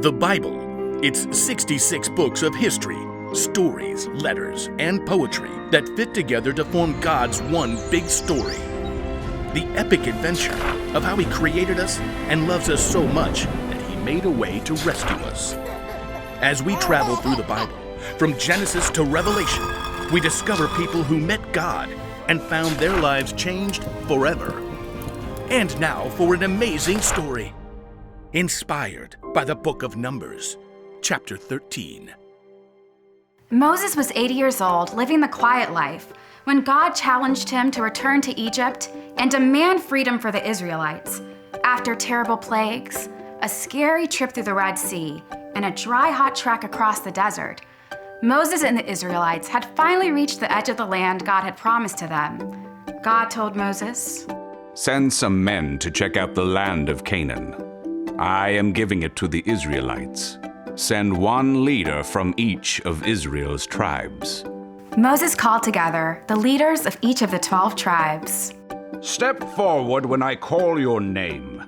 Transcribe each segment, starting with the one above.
The Bible. It's 66 books of history, stories, letters, and poetry that fit together to form God's one big story. The epic adventure of how He created us and loves us so much that He made a way to rescue us. As we travel through the Bible, from Genesis to Revelation, we discover people who met God and found their lives changed forever. And now for an amazing story, inspired by the book of Numbers, chapter 13. Moses was 80 years old, living the quiet life, when God challenged him to return to Egypt and demand freedom for the Israelites. After terrible plagues, a scary trip through the Red Sea, and a dry, hot trek across the desert, Moses and the Israelites had finally reached the edge of the land God had promised to them. God told Moses, "Send some men to check out the land of Canaan. I am giving it to the Israelites. Send one leader from each of Israel's tribes." Moses called together the leaders of each of the 12 tribes. "Step forward when I call your name.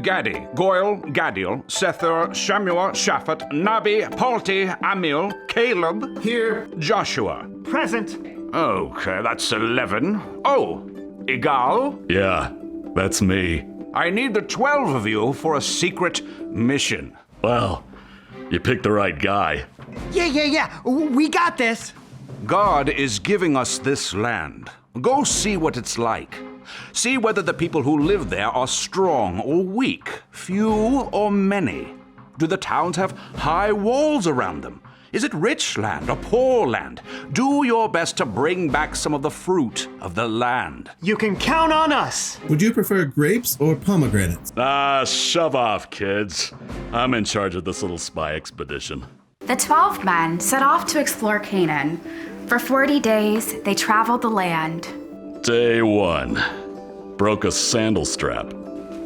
Gadi, Goel, Gadiel, Sethur, Shammua, Shaphat, Nabi, Palti, Amil, Caleb. Here. Joshua." Present. Okay, that's 11. Oh, Igal. Yeah, that's me. I need the 12 of you for a secret mission. Well, you picked the right guy. Yeah. We got this. God is giving us this land. Go see what it's like. See whether the people who live there are strong or weak, few or many. Do the towns have high walls around them? Is it rich land or poor land? Do your best to bring back some of the fruit of the land. You can count on us. Would you prefer grapes or pomegranates? Shove off, kids. I'm in charge of this little spy expedition. The 12 men set off to explore Canaan. For 40 days, they traveled the land. Day 1. Broke a sandal strap.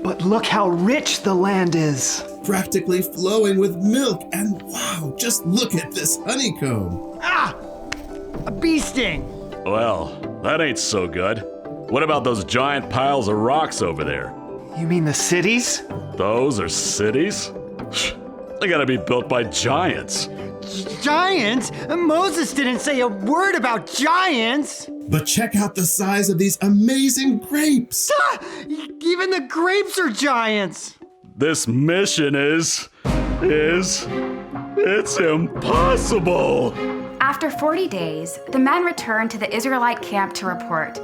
But look how rich the land is. Practically flowing with milk, and wow, just look at this honeycomb. A bee sting. Well, that ain't so good. What about those giant piles of rocks over there? You mean the cities? Those are cities? They gotta be built by giants. Giants? Moses didn't say a word about giants. But check out the size of these amazing grapes. Even the grapes are giants. This mission it's impossible. After 40 days, the men returned to the Israelite camp to report.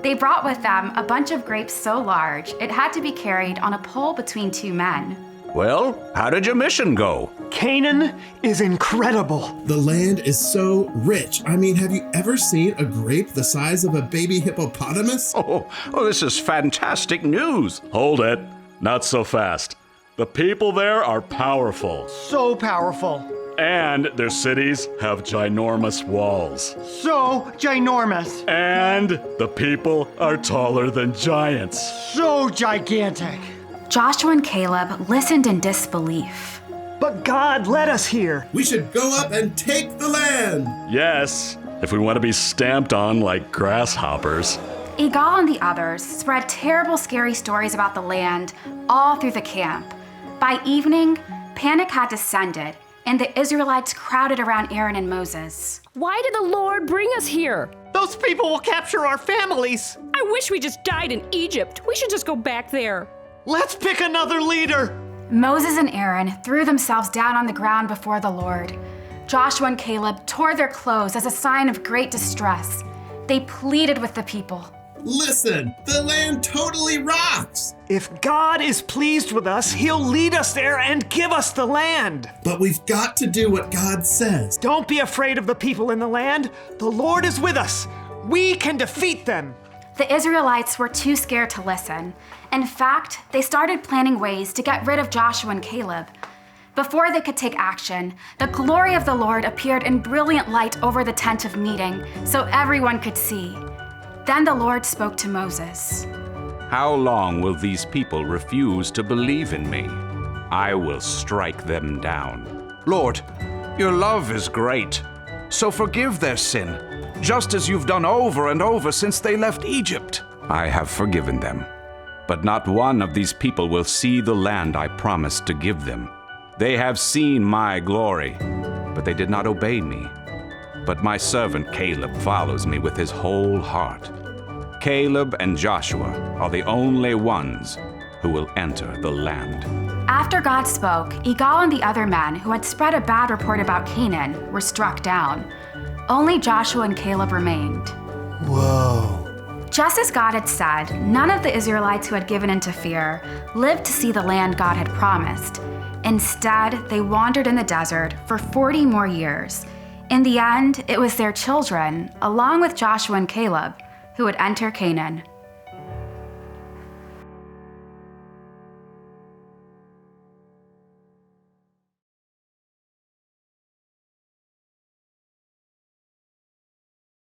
They brought with them a bunch of grapes so large it had to be carried on a pole between 2 men. Well, how did your mission go? Canaan is incredible. The land is so rich. I mean, have you ever seen a grape the size of a baby hippopotamus? Oh, this is fantastic news. Hold it. Not so fast. The people there are powerful. So powerful. And their cities have ginormous walls. So ginormous. And the people are taller than giants. So gigantic. Joshua and Caleb listened in disbelief. But God led us here. We should go up and take the land. Yes, if we want to be stamped on like grasshoppers. Igal and the others spread terrible, scary stories about the land all through the camp. By evening, panic had descended, and the Israelites crowded around Aaron and Moses. Why did the Lord bring us here? Those people will capture our families. I wish we just died in Egypt. We should just go back there. Let's pick another leader. Moses and Aaron threw themselves down on the ground before the Lord. Joshua and Caleb tore their clothes as a sign of great distress. They pleaded with the people. Listen, the land totally rocks. If God is pleased with us, He'll lead us there and give us the land. But we've got to do what God says. Don't be afraid of the people in the land. The Lord is with us. We can defeat them. The Israelites were too scared to listen. In fact, they started planning ways to get rid of Joshua and Caleb. Before they could take action, the glory of the Lord appeared in brilliant light over the tent of meeting, so everyone could see. Then the Lord spoke to Moses. How long will these people refuse to believe in me? I will strike them down. Lord, your love is great, so forgive their sin, just as you've done over and over since they left Egypt. I have forgiven them, but not one of these people will see the land I promised to give them. They have seen my glory, but they did not obey me. But my servant Caleb follows me with his whole heart. Caleb and Joshua are the only ones who will enter the land. After God spoke, Igal and the other men who had spread a bad report about Canaan were struck down. Only Joshua and Caleb remained. Whoa. Just as God had said, none of the Israelites who had given in to fear lived to see the land God had promised. Instead, they wandered in the desert for 40 more years. In the end, it was their children, along with Joshua and Caleb, who would enter Canaan.